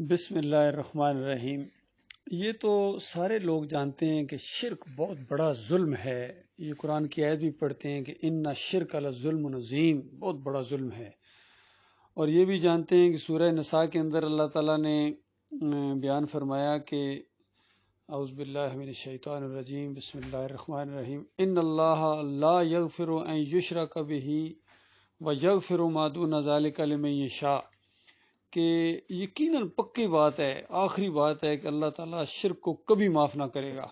بسم اللہ الرحمن الرحیم۔ یہ تو سارے لوگ جانتے ہیں کہ شرک بہت بڑا ظلم ہے۔ یہ قرآن کی آیت بھی پڑھتے ہیں کہ ان الشرک لظلم عظیم، بہت بڑا ظلم ہے۔ اور یہ بھی جانتے ہیں کہ سورہ نساء کے اندر اللہ تعالیٰ نے بیان فرمایا کہ اعوذ باللہ من الشیطان الرجیم بسم اللہ الرحمن الرحیم ان اللہ لا یغفر ان یشرک بہ ویغفر ما دون ذلک لمن یشاء، کہ یقیناً پکی بات ہے، آخری بات ہے کہ اللہ تعالیٰ شرک کو کبھی معاف نہ کرے گا،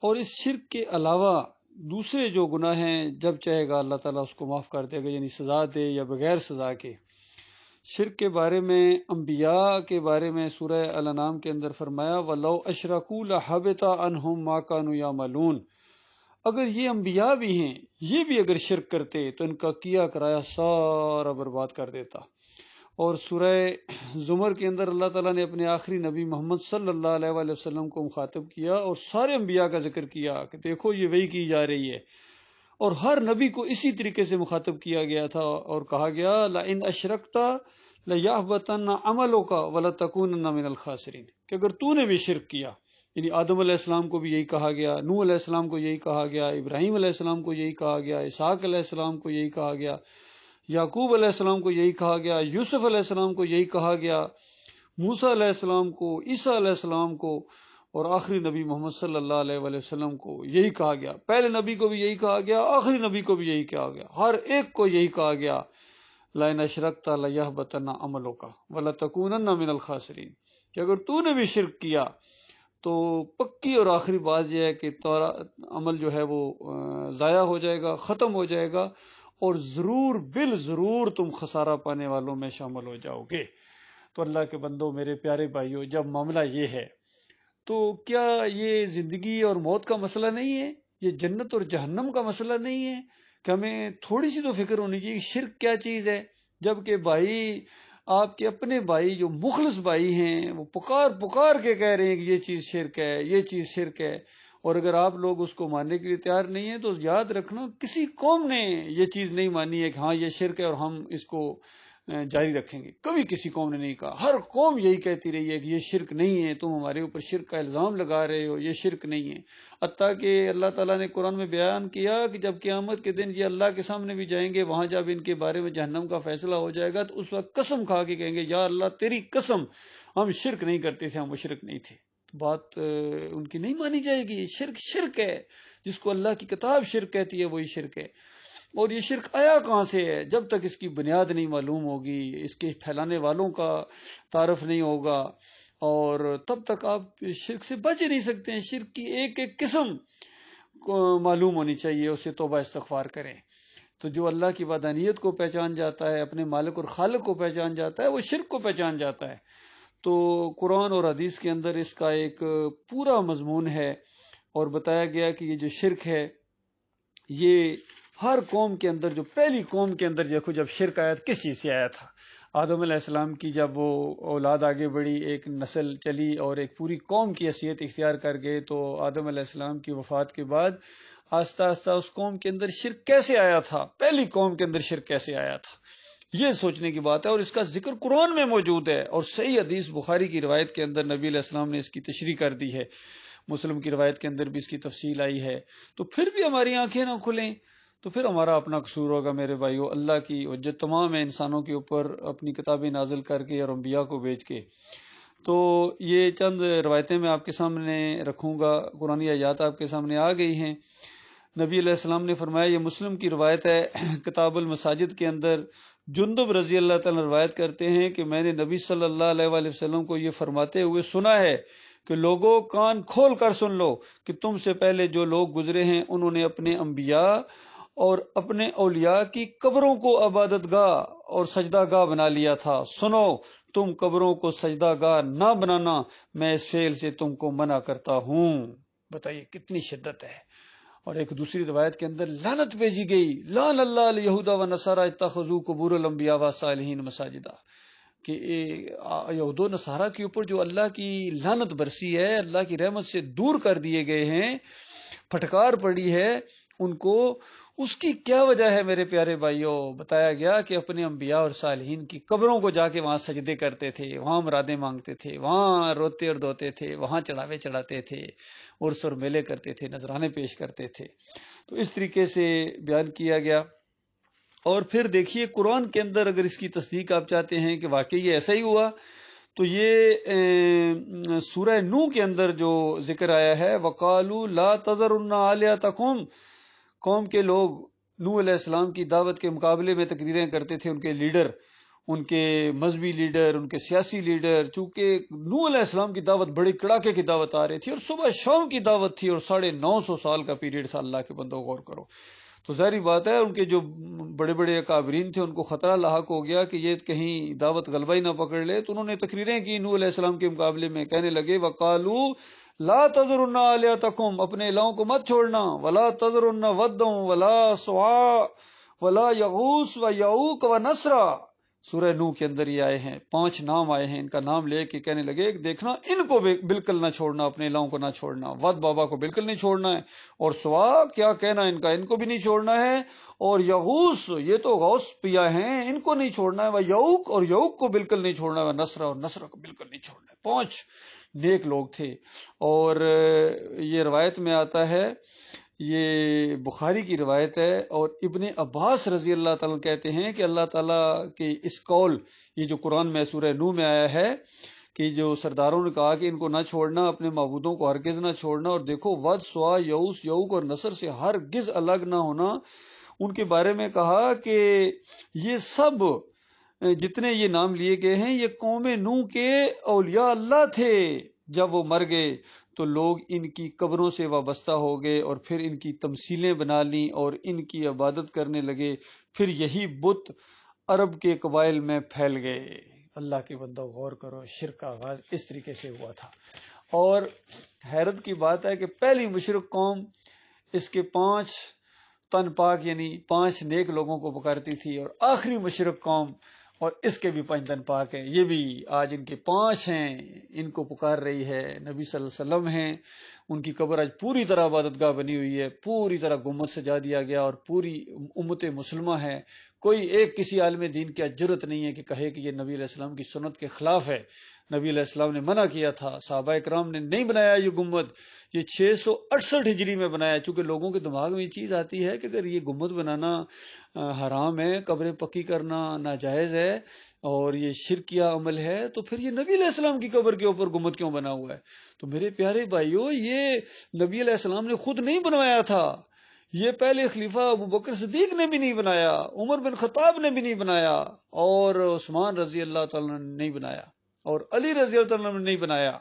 اور اس شرک کے علاوہ دوسرے جو گناہ ہیں جب چاہے گا اللہ تعالیٰ اس کو معاف کر دے گا، یعنی سزا دے یا بغیر سزا کے۔ شرک کے بارے میں، انبیاء کے بارے میں سورہ الانعام کے اندر فرمایا وَلَوْ أَشْرَكُوا لَحَبِطَ عَنْهُمْ مَا كَانُوا يَعْمَلُونَ، اگر یہ انبیاء بھی ہیں، یہ بھی اگر شرک کرتے تو ان کا کیا کرایا سارا برباد کر دیتا۔ اور سورہ زمر کے اندر اللہ تعالیٰ نے اپنے آخری نبی محمد صلی اللہ علیہ وآلہ وسلم کو مخاطب کیا اور سارے انبیاء کا ذکر کیا کہ دیکھو یہ وحی کی جا رہی ہے، اور ہر نبی کو اسی طریقے سے مخاطب کیا گیا تھا اور کہا گیا لَإِنْ أَشْرَكْتَ لَيَحْبَطَنَّ عَمَلُكَ وَلَتَكُونَنَّ مِنَ الْخَاسِرِينَ، کہ اگر تو نے بھی شرک کیا، یعنی آدم علیہ السلام کو بھی یہی کہا گیا، نوح علیہ السلام کو یہی کہا گیا، ابراہیم علیہ السلام کو یہی کہا گیا، اسحاق علیہ السلام کو یہی کہا گیا، یعقوب علیہ السلام کو یہی کہا گیا، یوسف علیہ السلام کو یہی کہا گیا، موسیٰ علیہ السلام کو، عیسیٰ علیہ السلام کو، اور آخری نبی محمد صلی اللہ علیہ وآلہ وسلم کو یہی کہا گیا۔ پہلے نبی کو بھی یہی کہا گیا، آخری نبی کو بھی یہی کہا گیا، ہر ایک کو یہی کہا گیا لَإِنْ أَشْرَكْتَ لَيَحْبَطَنَّ عَمَلُكَ وَلَتَكُونَنَّ مِنَ الْخَاسِرِينَ، کہ اگر تو نے بھی شرک کیا تو پکی اور آخری بات یہ ہے کہ تیرا عمل جو ہے وہ ضائع ہو جائے گا، ختم ہو جائے گا، اور ضرور بالضرور تم خسارہ پانے والوں میں شامل ہو جاؤ گے۔ تو اللہ کے بندوں، میرے پیارے بھائیوں، جب معاملہ یہ ہے تو کیا یہ زندگی اور موت کا مسئلہ نہیں ہے؟ یہ جنت اور جہنم کا مسئلہ نہیں ہے کہ ہمیں تھوڑی سی تو فکر ہونی چاہیے کہ شرک کیا چیز ہے؟ جبکہ بھائی، آپ کے اپنے بھائی جو مخلص بھائی ہیں وہ پکار پکار کے کہہ رہے ہیں کہ یہ چیز شرک ہے، یہ چیز شرک ہے، اور اگر آپ لوگ اس کو ماننے کے لیے تیار نہیں ہیں تو یاد رکھنا کسی قوم نے یہ چیز نہیں مانی ہے کہ ہاں یہ شرک ہے اور ہم اس کو جاری رکھیں گے۔ کبھی کسی قوم نے نہیں کہا، ہر قوم یہی کہتی رہی ہے کہ یہ شرک نہیں ہے، تم ہمارے اوپر شرک کا الزام لگا رہے ہو، یہ شرک نہیں ہے۔ حتیٰ کہ اللہ تعالیٰ نے قرآن میں بیان کیا کہ جب قیامت کے دن یہ اللہ کے سامنے بھی جائیں گے، وہاں جب ان کے بارے میں جہنم کا فیصلہ ہو جائے گا تو اس وقت قسم کھا کے کہیں گے یا اللہ تیری قسم، ہم شرک نہیں کرتے تھے، ہم مشرک نہیں تھے۔ بات ان کی نہیں مانی جائے گی۔ شرک شرک ہے، جس کو اللہ کی کتاب شرک کہتی ہے وہی شرک ہے۔ اور یہ شرک آیا کہاں سے ہے؟ جب تک اس کی بنیاد نہیں معلوم ہوگی، اس کے پھیلانے والوں کا تعارف نہیں ہوگا، اور تب تک آپ شرک سے بچ نہیں سکتے ہیں۔ شرک کی ایک ایک قسم کو معلوم ہونی چاہیے، اسے توبہ استغفار کریں۔ تو جو اللہ کی وحدانیت کو پہچان جاتا ہے، اپنے مالک اور خالق کو پہچان جاتا ہے، وہ شرک کو پہچان جاتا ہے۔ تو قرآن اور حدیث کے اندر اس کا ایک پورا مضمون ہے، اور بتایا گیا کہ یہ جو شرک ہے یہ ہر قوم کے اندر، جو پہلی قوم کے اندر دیکھو جب شرک آیا کس چیز سے آیا تھا؟ آدم علیہ السلام کی جب وہ اولاد آگے بڑھی، ایک نسل چلی اور ایک پوری قوم کی حیثیت اختیار کر گئے، تو آدم علیہ السلام کی وفات کے بعد آہستہ آہستہ اس قوم کے اندر شرک کیسے آیا تھا؟ پہلی قوم کے اندر شرک کیسے آیا تھا؟ یہ سوچنے کی بات ہے، اور اس کا ذکر قرآن میں موجود ہے، اور صحیح حدیث بخاری کی روایت کے اندر نبی علیہ السلام نے اس کی تشریح کر دی ہے، مسلم کی روایت کے اندر بھی اس کی تفصیل آئی ہے۔ تو پھر بھی ہماری آنکھیں نہ کھلیں تو پھر ہمارا اپنا قصور ہوگا میرے بھائیو۔ اللہ کی حجت تمام ہے انسانوں کے اوپر اپنی کتابیں نازل کر کے اور انبیاء کو بھیج کے۔ تو یہ چند روایتیں میں آپ کے سامنے رکھوں گا، قرآنی آیات آپ کے سامنے آ گئی ہیں۔ نبی علیہ السلام نے فرمایا، یہ مسلم کی روایت ہے، کتاب المساجد کے اندر جندب رضی اللہ تعالیٰ روایت کرتے ہیں کہ میں نے نبی صلی اللہ علیہ وآلہ وسلم کو یہ فرماتے ہوئے سنا ہے کہ لوگوں کان کھول کر سن لو کہ تم سے پہلے جو لوگ گزرے ہیں انہوں نے اپنے انبیاء اور اپنے اولیاء کی قبروں کو عبادت گاہ اور سجدہ گاہ بنا لیا تھا۔ سنو، تم قبروں کو سجدہ گاہ نہ بنانا، میں اس فعل سے تم کو منع کرتا ہوں۔ بتائیے کتنی شدت ہے۔ اور ایک دوسری روایت کے اندر لعنت بھیجی گئی، لعن اللہ الیہود ونصارى اتخذوا قبور الانبیاء والصالحین مساجدا، کہ یہود و نصارہ کے اوپر جو اللہ کی لعنت برسی ہے، اللہ کی رحمت سے دور کر دیے گئے ہیں، پھٹکار پڑی ہے، ان کو اس کی کیا وجہ ہے میرے پیارے بھائیوں؟ بتایا گیا کہ اپنے انبیاء اور صالحین کی قبروں کو جا کے وہاں سجدے کرتے تھے، وہاں مرادیں مانگتے تھے، وہاں روتے اور دھوتے تھے، وہاں چڑھاوے چڑھاتے تھے، عرس اور میلے کرتے تھے، نذرانے پیش کرتے تھے۔ تو اس طریقے سے بیان کیا گیا۔ اور پھر دیکھیے قرآن کے اندر اگر اس کی تصدیق آپ چاہتے ہیں کہ واقعی یہ ایسا ہی ہوا، تو یہ سورہ نوح کے اندر جو ذکر آیا ہے، وَقَالُوا لَا تَذَرُنَّ آلِهَتَكُمْ، قوم کے لوگ نوح علیہ السلام کی دعوت کے مقابلے میں تقریریں کرتے تھے، ان کے لیڈر، ان کے مذہبی لیڈر، ان کے سیاسی لیڈر، چونکہ نوح علیہ السلام کی دعوت بڑی کڑاکے کی دعوت آ رہی تھی اور صبح شام کی دعوت تھی اور 950 سال کا پیریڈ تھا۔ اللہ کے بندوں غور کرو، تو ظاہری بات ہے ان کے جو بڑے بڑے اکابرین تھے ان کو خطرہ لاحق ہو گیا کہ یہ کہیں دعوت غلبہ ہی نہ پکڑ لے، تو انہوں نے تقریریں کی نوح علیہ السلام کے مقابلے میں، کہنے لگے وَقَالُوا لَا تَذَرُنَّ آلِهَتَكُمْ، اپنے الہوں کو مت چھوڑنا، وَلَا تَذَرُنَّ وَدًّا وَلَا سُوَاعًا وَلَا يَغُوثَ وَيَعُوقَ وَنَسْرًا۔ سورہ نوح کے اندر یہ آئے ہیں، 5 نام آئے ہیں، ان کا نام لے کے کہنے لگے دیکھنا ان کو بالکل نہ چھوڑنا، اپنے الہوں کو نہ چھوڑنا، ود بابا کو بالکل نہیں چھوڑنا ہے، اور سوا کیا کہنا ان کا، ان کو بھی نہیں چھوڑنا ہے، اور یغوث یہ تو غوث پیا ہیں، ان کو نہیں چھوڑنا ہے، وہ یعوق اور یعوق کو بالکل نہیں چھوڑنا ہے، وہ نصر اور نصر کو بالکل نہیں چھوڑنا ہے۔ 5 نیک لوگ تھے۔ اور یہ روایت میں آتا ہے، یہ بخاری کی روایت ہے، اور ابن عباس رضی اللہ تعالیٰ کہتے ہیں کہ اللہ تعالیٰ کے اس قول، یہ جو قرآن میں سورہ نوح میں آیا ہے کہ جو سرداروں نے کہا کہ ان کو نہ چھوڑنا، اپنے معبودوں کو ہرگز نہ چھوڑنا، اور دیکھو ود سوا یعوث یعوق اور نصر سے ہرگز الگ نہ ہونا، ان کے بارے میں کہا کہ یہ سب جتنے یہ نام لیے گئے ہیں یہ قوم نوح کے اولیاء اللہ تھے۔ جب وہ مر گئے تو لوگ ان کی قبروں سے وابستہ ہو گئے اور پھر ان کی تمثیلیں بنا لیں اور ان کی عبادت کرنے لگے، پھر یہی بت عرب کے قبائل میں پھیل گئے۔ اللہ کے بندو غور کرو، شرک کا آغاز اس طریقے سے ہوا تھا۔ اور حیرت کی بات ہے کہ پہلی مشرک قوم اس کے 5 تن پاک یعنی 5 نیک لوگوں کو پکارتی تھی، اور آخری مشرک قوم اور اس کے بھی 5 تن پاک ہیں، یہ بھی آج ان کے 5 ہیں، ان کو پکار رہی ہے، نبی صلی اللہ علیہ وسلم ہیں، ان کی قبر آج پوری طرح عبادت گاہ بنی ہوئی ہے، پوری طرح گنبد سجا دیا گیا، اور پوری امت مسلمہ ہے، کوئی ایک کسی عالم دین کی جرت نہیں ہے کہ کہے کہ یہ نبی علیہ السلام کی سنت کے خلاف ہے۔ نبی علیہ السلام نے منع کیا تھا، صحابہ کرام نے نہیں بنایا یہ گنبد، یہ 668 ہجری میں بنایا، چونکہ لوگوں کے دماغ میں یہ چیز آتی ہے کہ اگر یہ گنبد بنانا حرام ہے، قبریں پکی کرنا ناجائز ہے اور یہ شرکیہ عمل ہے، تو پھر یہ نبی علیہ السلام کی قبر کے اوپر گنبد کیوں بنا ہوا ہے؟ تو میرے پیارے بھائیو، یہ نبی علیہ السلام نے خود نہیں بنوایا تھا، یہ پہلے خلیفہ ابو بکر صدیق نے بھی نہیں بنایا، عمر بن خطاب نے بھی نہیں بنایا، اور عثمان رضی اللہ تعالیٰ نے نہیں بنایا، اور علی رضی اللہ تعالیٰ نے نہیں بنایا۔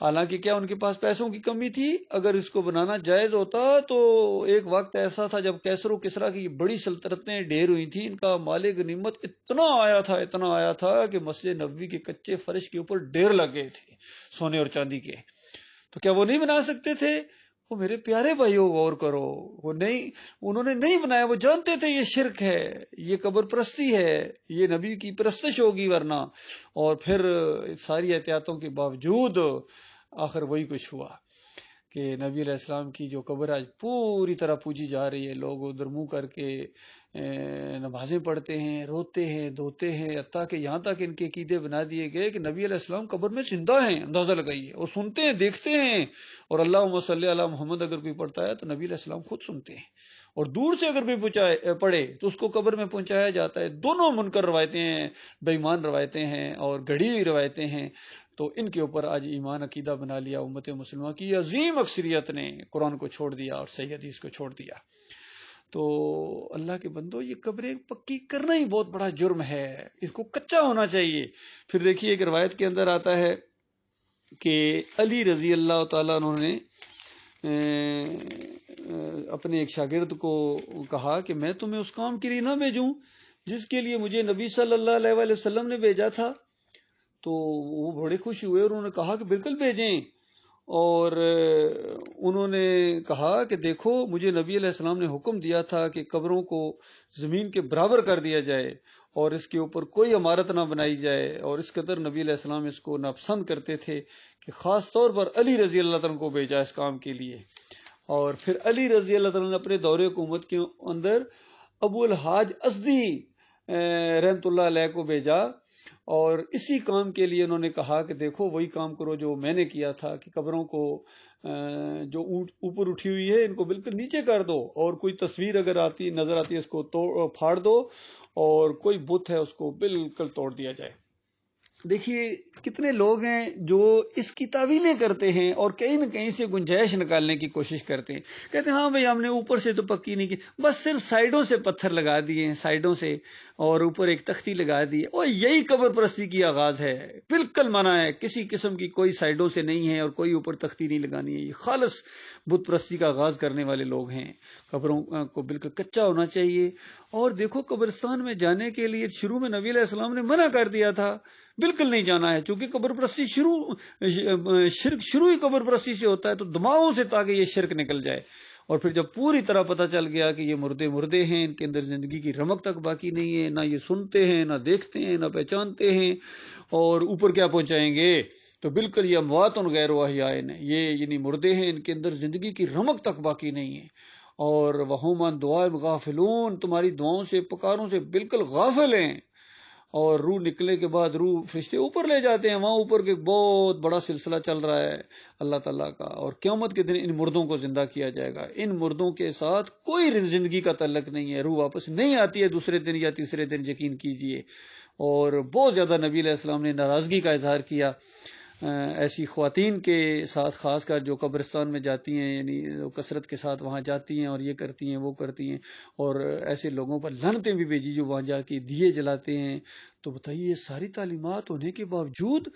حالانکہ کیا ان کے پاس پیسوں کی کمی تھی؟ اگر اس کو بنانا جائز ہوتا تو ایک وقت ایسا تھا جب کیسر و کسریٰ کی بڑی سلطنتیں ڈھیر ہوئی تھیں، ان کا مال غنیمت اتنا آیا تھا کہ مسجد نبوی کے کچے فرش کے اوپر ڈھیر لگ گئے تھے سونے اور چاندی کے، تو کیا وہ نہیں بنا سکتے تھے؟ وہ میرے پیارے بھائیوں غور کرو، انہوں نے نہیں بنایا، وہ جانتے تھے یہ شرک ہے، یہ قبر پرستی ہے، یہ نبی کی پرستش ہوگی ورنہ، اور پھر ساری احتیاطوں کے باوجود آخر وہی کچھ ہوا کہ نبی علیہ السلام کی جو قبر آج پوری طرح پوجی جا رہی ہے، لوگ ادھر منہ کر کے نمازیں پڑھتے ہیں، روتے ہیں، دھوتے ہیں، حتیٰ کہ یہاں تک ان کے عقیدے بنا دیے گئے کہ نبی علیہ السلام قبر میں زندہ ہیں، اندازہ لگائیے، اور سنتے ہیں، دیکھتے ہیں، اور اللہم صلی علی محمد اگر کوئی پڑھتا ہے تو نبی علیہ السلام خود سنتے ہیں، اور دور سے اگر کوئی پڑھے تو اس کو قبر میں پہنچایا جاتا ہے۔ دونوں منکر روایتیں ہیں، بے ایمان روایتیں ہیں اور گڑھی ہوئی روایتیں ہیں، تو ان کے اوپر آج ایمان عقیدہ بنا لیا امت مسلمہ کی عظیم اکثریت نے، قرآن کو چھوڑ دیا اور صحیح حدیث کو چھوڑ دیا۔ تو اللہ کے بندو، یہ قبریں پکی کرنا ہی بہت بڑا جرم ہے، اس کو کچا ہونا چاہیے۔ پھر دیکھیے ایک روایت کے اندر آتا ہے کہ علی رضی اللہ تعالیٰ انہوں نے اپنے ایک شاگرد کو کہا کہ میں تمہیں اس کام کے لیے نہ بھیجوں جس کے لیے مجھے نبی صلی اللہ علیہ وآلہ وسلم نے بھیجا تھا؟ تو وہ بڑے خوش ہوئے اور انہوں نے کہا کہ بالکل بھیجیں، اور انہوں نے کہا کہ دیکھو مجھے نبی علیہ السلام نے حکم دیا تھا کہ قبروں کو زمین کے برابر کر دیا جائے اور اس کے اوپر کوئی عمارت نہ بنائی جائے، اور اس قدر نبی علیہ السلام اس کو ناپسند کرتے تھے کہ خاص طور پر علی رضی اللہ عنہ کو بھیجا اس کام کے لیے۔ اور پھر علی رضی اللہ تعالیٰ نے اپنے دور حکومت کے اندر ابو الحاج ازدی رحمت اللہ علیہ کو بھیجا، اور اسی کام کے لیے انہوں نے کہا کہ دیکھو وہی کام کرو جو میں نے کیا تھا، کہ قبروں کو جو اوپر اٹھی ہوئی ہے ان کو بالکل نیچے کر دو، اور کوئی تصویر اگر آتی نظر آتی ہے اس کو پھاڑ دو، اور کوئی بت ہے اس کو بالکل توڑ دیا جائے۔ دیکھیے کتنے لوگ ہیں جو اس کی تعویلیں کرتے ہیں اور کہیں نہ کہیں سے گنجائش نکالنے کی کوشش کرتے ہیں، کہتے ہیں ہاں بھئی ہم نے اوپر سے تو پکی نہیں کی، بس صرف سائیڈوں سے پتھر لگا دیے ہیں، سائیڈوں سے، اور اوپر ایک تختی لگا دی، اور یہی قبر پرستی کی آغاز ہے۔ بالکل منع ہے، کسی قسم کی کوئی سائیڈوں سے نہیں ہے، اور کوئی اوپر تختی نہیں لگانی ہے۔ یہ خالص بت پرستی کا آغاز کرنے والے لوگ ہیں۔ قبروں کو بالکل کچا ہونا چاہیے۔ اور دیکھو قبرستان میں جانے کے لیے شروع میں نبی علیہ السلام نے منع کر دیا تھا، بالکل نہیں جانا ہے، چونکہ قبر پرستی شرک شروع ہی قبر پرستی سے ہوتا ہے، تو دماغوں سے تاکہ یہ شرک نکل جائے۔ اور پھر جب پوری طرح پتہ چل گیا کہ یہ مردے ہیں، ان کے اندر زندگی کی رمق تک باقی نہیں ہے، نہ یہ سنتے ہیں، نہ دیکھتے ہیں، نہ پہچانتے ہیں، اور اوپر کیا پہنچائیں گے، تو بالکل یہ اموات غیر احیاء ہیں، یہ یعنی مردے ہیں، ان کے اندر زندگی کی رمق تک باقی نہیں ہے، اور وَهُمْ عَنْ دُعَائِهِمْ غَافِلُونَ، تمہاری دعاؤں سے پکاروں سے بالکل غافل ہیں۔ اور روح نکلنے کے بعد روح فرشتے اوپر لے جاتے ہیں، وہاں اوپر کے بہت بڑا سلسلہ چل رہا ہے اللہ تعالیٰ کا، اور قیامت کے دن ان مردوں کو زندہ کیا جائے گا۔ ان مردوں کے ساتھ کوئی زندگی کا تعلق نہیں ہے، روح واپس نہیں آتی ہے دوسرے دن یا تیسرے دن، یقین کیجئے۔ اور بہت زیادہ نبی علیہ السلام نے ناراضگی کا اظہار کیا ایسی خواتین کے ساتھ، خاص کر جو قبرستان میں جاتی ہیں، یعنی کثرت کے ساتھ وہاں جاتی ہیں اور یہ کرتی ہیں وہ کرتی ہیں، اور ایسے لوگوں پر لعنتیں بھی بھیجی جو وہاں جا کے دیے جلاتے ہیں۔ تو بتائیے یہ ساری تعلیمات ہونے کے باوجود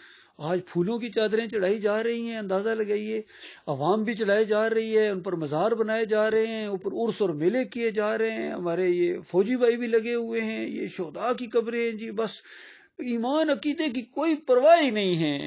آج پھولوں کی چادریں چڑھائی جا رہی ہیں، اندازہ لگائیے، عوام بھی چڑھائی جا رہی ہے، ان پر مزار بنائے جا رہے ہیں، اوپر عرس اور میلے کیے جا رہے ہیں، ہمارے یہ فوجی بھائی بھی لگے ہوئے ہیں، یہ شہداء کی قبریں ہیں جی، بس ایمان عقیدے کی کوئی پرواہ ہی نہیں ہے،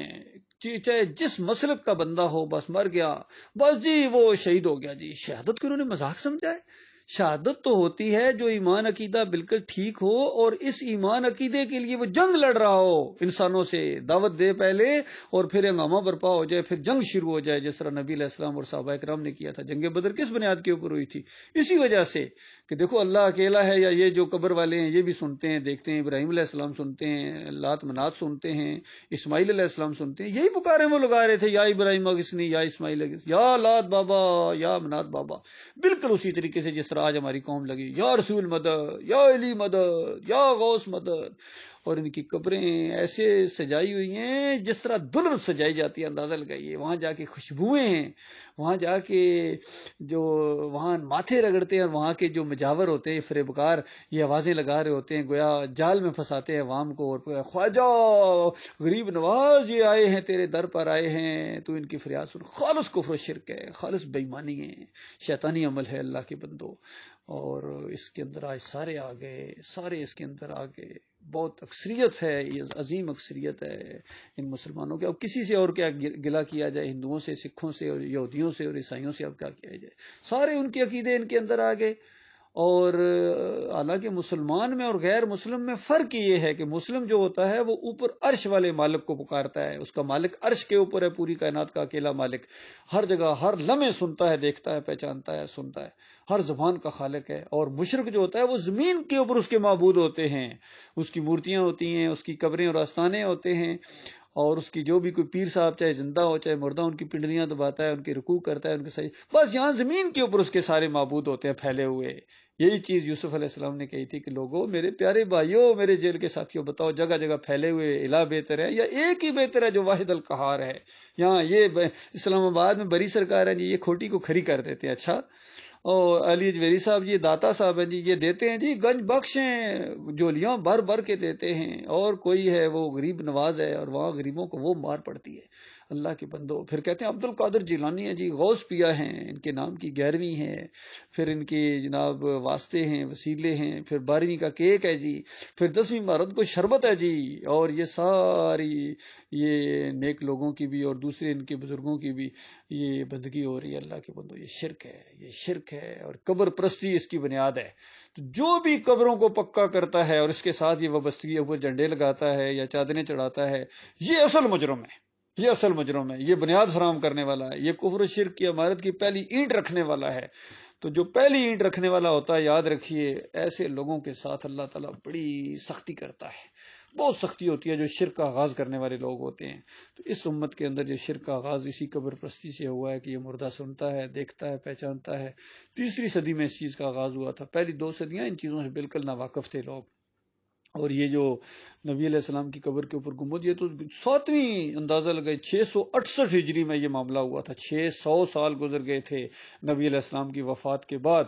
چاہے جس مسلک کا بندہ ہو، بس مر گیا بس جی وہ شہید ہو گیا جی۔ شہادت کو انہوں نے مذاق سمجھا ہے؟ شہادت تو ہوتی ہے جو ایمان عقیدہ بالکل ٹھیک ہو، اور اس ایمان عقیدے کے لیے وہ جنگ لڑ رہا ہو انسانوں سے، دعوت دے پہلے اور پھر ہنگامہ برپا ہو جائے، پھر جنگ شروع ہو جائے، جس طرح نبی علیہ السلام اور صحابہ کرام نے کیا تھا۔ جنگ بدر کس بنیاد کے اوپر ہوئی تھی؟ اسی وجہ سے کہ دیکھو اللہ اکیلا ہے، یا یہ جو قبر والے ہیں یہ بھی سنتے ہیں دیکھتے ہیں، ابراہیم علیہ السلام سنتے ہیں، لات منات سنتے ہیں، اسماعیل علیہ السلام سنتے ہیں، یہی پکارے وہ لگا رہے تھے، یا ابراہیم اغثنی، یا اسماعیل اغثنی، یا لات بابا، یا منات بابا، بالکل اسی طریقے سے جس طرح آج ہماری قوم لگی، یا رسول مدد، یا علی مدد، یا غوث مدد۔ اور ان کی قبریں ایسے سجائی ہوئی ہیں جس طرح دلہن سجائی جاتی ہے، اندازہ لگائیے۔ وہاں جا کے خوشبوئیں ہیں، وہاں جا کے جو وہاں ماتھے رگڑتے ہیں، اور وہاں کے جو مجاور ہوتے ہیں فریبکار یہ آوازیں لگا رہے ہوتے ہیں، گویا جال میں پھنساتے ہیں عوام کو، اور خواجہ غریب نواز یہ آئے ہیں تیرے در پر آئے ہیں تو ان کی فریاد سن۔ خالص کفر و شرک ہے، خالص بےایمانی ہے، شیطانی عمل ہے اللہ کے بندو۔ اور اس کے اندر آج سارے آ گئے، سارے اس کے اندر آ گئے، بہت اکثریت ہے، یہ عظیم اکثریت ہے ان مسلمانوں کے۔ اب کسی سے اور کیا گلہ کیا جائے، ہندوؤں سے، سکھوں سے، اور یہودیوں سے، اور عیسائیوں سے اب کیا کیا جائے؟ سارے ان کے عقیدے ان کے اندر آ گئے۔ اور حالانکہ مسلمان میں اور غیر مسلم میں فرق یہ ہے کہ مسلم جو ہوتا ہے وہ اوپر عرش والے مالک کو پکارتا ہے، اس کا مالک عرش کے اوپر ہے، پوری کائنات کا اکیلا مالک، ہر جگہ ہر لمحے سنتا ہے، دیکھتا ہے، پہچانتا ہے، سنتا ہے، ہر زبان کا خالق ہے۔ اور مشرک جو ہوتا ہے وہ زمین کے اوپر اس کے معبود ہوتے ہیں، اس کی مورتیاں ہوتی ہیں، اس کی قبریں اور آستانے ہوتے ہیں، اور اس کی جو بھی کوئی پیر صاحب چاہے زندہ ہو چاہے مردہ ان کی پنڈلیاں دباتا ہے، ان کی رکوع کرتا ہے، ان کے سجدے، بس یہاں زمین کے اوپر اس کے سارے معبود ہوتے ہیں پھیلے ہوئے۔ یہی چیز یوسف علیہ السلام نے کہی تھی کہ لوگوں، میرے پیارے بھائیوں، میرے جیل کے ساتھیوں، بتاؤ جگہ جگہ پھیلے ہوئے الہ بہتر ہے یا ایک ہی بہتر ہے جو واحد القہار ہے؟ یہاں یہ اسلام آباد میں بڑی سرکار ہے جی، یہ کھوٹی کو کھری کر دیتے ہیں، اچھا، اور علی اجمیری صاحب یہ داتا صاحب ہیں جی، یہ دیتے ہیں جی، گنج بخش ہیں، جولیاں بھر بھر کے دیتے ہیں، اور کوئی ہے وہ غریب نواز ہے، اور وہاں غریبوں کو وہ مار پڑتی ہے۔ اللہ کے بندو، پھر کہتے ہیں عبد القادر جیلانی ہے جی، غوث پیا ہیں، ان کے نام کی 11ویں ہے، پھر ان کے جناب واسطے ہیں، وسیلے ہیں، پھر 12ویں کا کیک ہے جی، پھر 10ویں مرد کو شربت ہے جی، اور یہ ساری یہ نیک لوگوں کی بھی اور دوسرے ان کے بزرگوں کی بھی یہ بندگی ہو رہی ہے۔ اللہ کے بندو، یہ شرک ہے، یہ شرک ہے، اور قبر پرستی اس کی بنیاد ہے۔ تو جو بھی قبروں کو پکا کرتا ہے اور اس کے ساتھ یہ وابستگی اوپر جھنڈے لگاتا ہے یا چادریں چڑھاتا ہے، یہ اصل مجرم ہے۔ یہ اصل مجرم ہے، یہ بنیاد فراہم کرنے والا ہے، یہ کفر و شرک کی عمارت کی پہلی اینٹ رکھنے والا ہے۔ تو جو پہلی اینٹ رکھنے والا ہوتا ہے، یاد رکھیے ایسے لوگوں کے ساتھ اللہ تعالیٰ بڑی سختی کرتا ہے، بہت سختی ہوتی ہے جو شرک کا آغاز کرنے والے لوگ ہوتے ہیں۔ تو اس امت کے اندر جو شرک کا آغاز اسی قبر پرستی سے ہوا ہے کہ یہ مردہ سنتا ہے، دیکھتا ہے، پہچانتا ہے۔ 3ری صدی میں اس چیز کا آغاز ہوا تھا، پہلی 2 صدیاں ان چیزوں سے بالکل ناواقف تھے لوگ۔ اور یہ جو نبی علیہ السلام کی قبر کے اوپر گنبد، یہ تو 7ویں اندازہ لگائے 668 ہجری میں یہ معاملہ ہوا تھا، 600 سال گزر گئے تھے نبی علیہ السلام کی وفات کے بعد،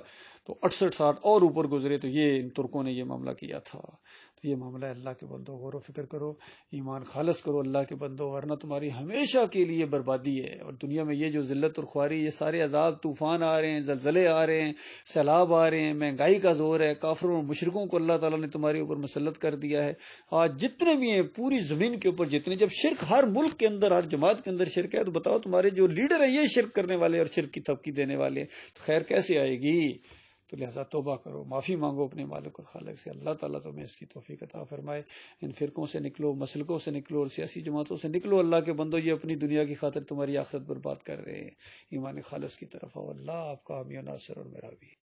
تو 68 سال اور اوپر گزرے تو یہ ان ترکوں نے یہ معاملہ کیا تھا۔ تو یہ معاملہ اللہ کے بندو غور و فکر کرو، ایمان خالص کرو اللہ کے بندو، ورنہ تمہاری ہمیشہ کے لیے بربادی ہے۔ اور دنیا میں یہ جو ذلت اور خواری، یہ سارے عذاب، طوفان آ رہے ہیں، زلزلے آ رہے ہیں، سیلاب آ رہے ہیں، مہنگائی کا زور ہے، کافروں اور مشرکوں کو اللہ تعالیٰ نے تمہارے اوپر مسلط کر دیا ہے۔ آج جتنے بھی ہیں پوری زمین کے اوپر، جتنے، جب شرک ہر ملک کے اندر، ہر جماعت کے اندر شرک ہے، تو بتاؤ تمہارے جو لیڈر ہیں یہ شرک کرنے والے اور شرک کی تھپکی دینے والے، تو خیر کیسے آئے گی؟ تو لہذا توبہ کرو، معافی مانگو اپنے مالک اور خالق سے، اللہ تعالیٰ تمہیں اس کی توفیق عطا فرمائے۔ ان فرقوں سے نکلو، مسلکوں سے نکلو اور سیاسی جماعتوں سے نکلو، اللہ کے بندو، یہ اپنی دنیا کی خاطر تمہاری آخرت برباد کر رہے ہیں۔ ایمان خالص کی طرف آؤ، اللہ آپ کا حامی و ناصر اور میرا بھی۔